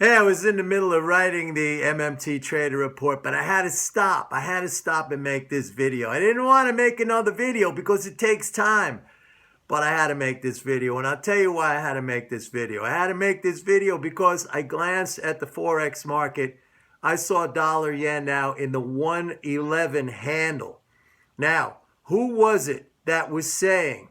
Hey, I was in the middle of writing the MMT Trader Report, but I had to stop. I had to stop and make this video. I didn't want to make another video because it takes time, but I had to make this video. And I'll tell you why I had to make this video. I had to make this video because I glanced at the Forex market. I saw dollar yen now in the 111 handle. Now, who was it that was saying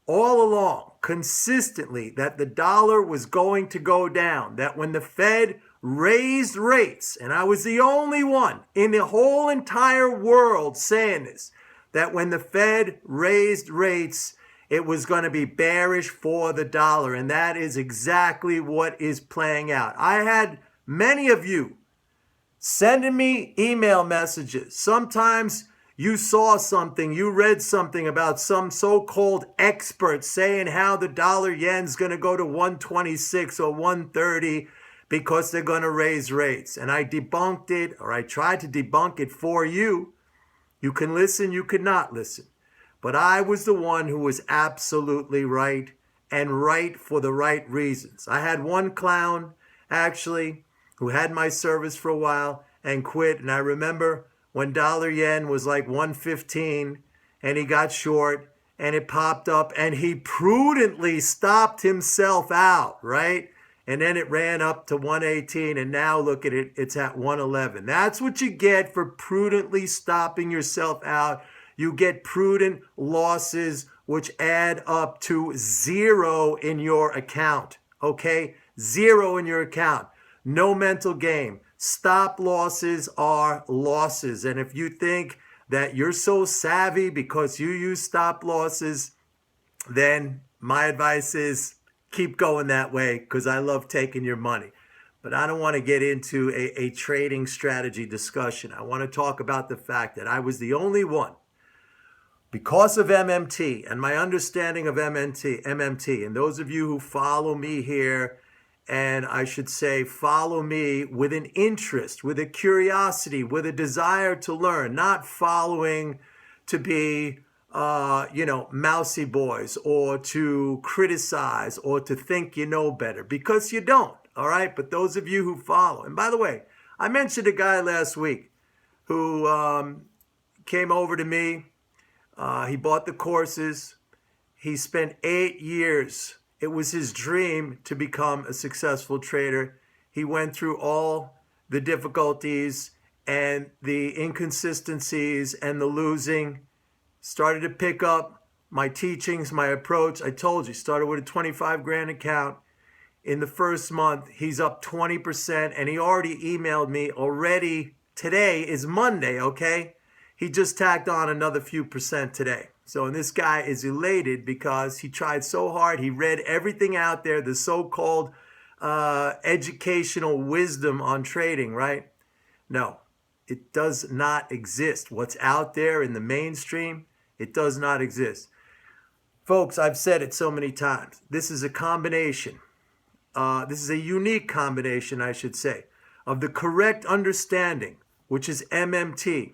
all along, consistently, that the dollar was going to go down, that when the Fed raised rates, and I was the only one in the whole entire world saying this, that when the Fed raised rates, it was going to be bearish for the dollar, and that is exactly what is playing out. I had many of you sending me email messages. Sometimes you saw something, you read something about some so-called expert saying how the dollar yen's going to go to 126 or 130 because they're going to raise rates. And I debunked it, or I tried to debunk it for you. You can listen, you could not listen. But I was the one who was absolutely right, and right for the right reasons. I had one clown, actually, who had my service for a while and quit. And I remember when dollar yen was like 115 and he got short and it popped up and he prudently stopped himself out, right? And then it ran up to 118 and now look at it, it's at 111. That's what you get for prudently stopping yourself out. You get prudent losses which add up to zero in your account, okay? Zero in your account. No mental game. Stop losses are losses. And if you think that you're so savvy because you use stop losses, then my advice is keep going that way because I love taking your money. But I don't want to get into a trading strategy discussion. I want to talk about the fact that I was the only one, because of MMT and my understanding of MMT, and those of you who follow me here, and I should say follow me with an interest, with a curiosity, with a desire to learn, not following to be, mousy boys or to criticize or to think you know better, because you don't, all right? But those of you who follow, and by the way, I mentioned a guy last week who came over to me. He bought the courses. He spent 8 years. It was his dream to become a successful trader. He went through all the difficulties and the inconsistencies and the losing, started to pick up my teachings, my approach. I told you, started with a 25 grand account. In the first month, he's up 20%, and he already emailed me already. Today is Monday, okay? He just tacked on another few percent today. So, and this guy is elated because he tried so hard. He read everything out there, the so-called educational wisdom on trading, right? No, it does not exist. What's out there in the mainstream, it does not exist. Folks, I've said it so many times. This is a combination. This is a unique combination, I should say, of the correct understanding, which is MMT,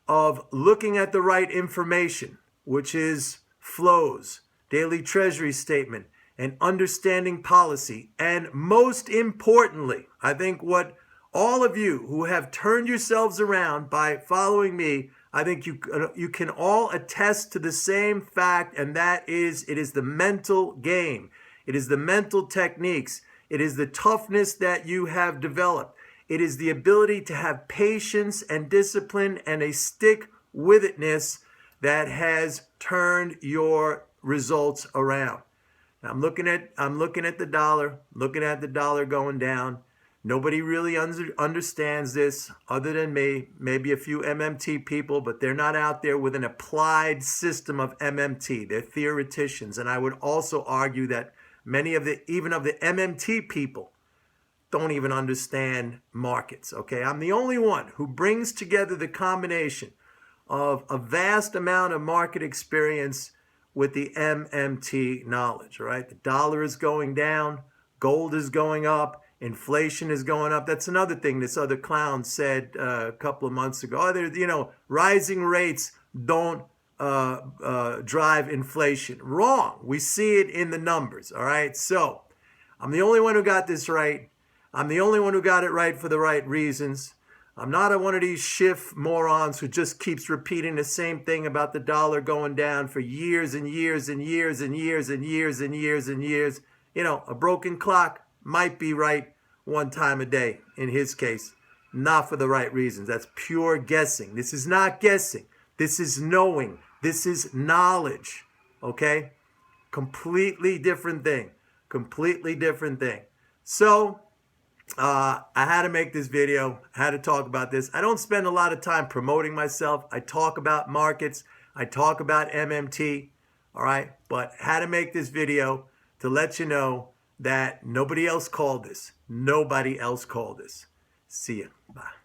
of looking at the right information, which is flows, daily treasury statement, and understanding policy. And most importantly, I think what all of you who have turned yourselves around by following me, I think you can all attest to the same fact, and that is, it is the mental game. It is the mental techniques. It is the toughness that you have developed. It is the ability to have patience and discipline and a stick-with-itness that has turned your results around. Now, I'm looking at the dollar going down. Nobody really understands this other than me, maybe a few MMT people, but they're not out there with an applied system of MMT. They're theoreticians. And I would also argue that many of the MMT people don't even understand markets, okay? I'm the only one who brings together the combination of a vast amount of market experience with the MMT knowledge, right? The dollar is going down, gold is going up, inflation is going up. That's another thing this other clown said a couple of months ago. Oh, rising rates don't drive inflation. Wrong. We see it in the numbers, all right? So I'm the only one who got this right. I'm the only one who got it right for the right reasons. I'm not one of these Schiff morons who just keeps repeating the same thing about the dollar going down for years and years and years and years and years and years and years. You know, a broken clock might be right one time a day in his case, not for the right reasons. That's pure guessing. This is not guessing. This is knowing. This is knowledge. Okay? Completely different thing. Completely different thing. So, I had to make this video. I had to talk about this. I don't spend a lot of time promoting myself. I talk about markets. I talk about MMT. All right? But had to make this video to let you know that nobody else called this. Nobody else called this. See ya. Bye.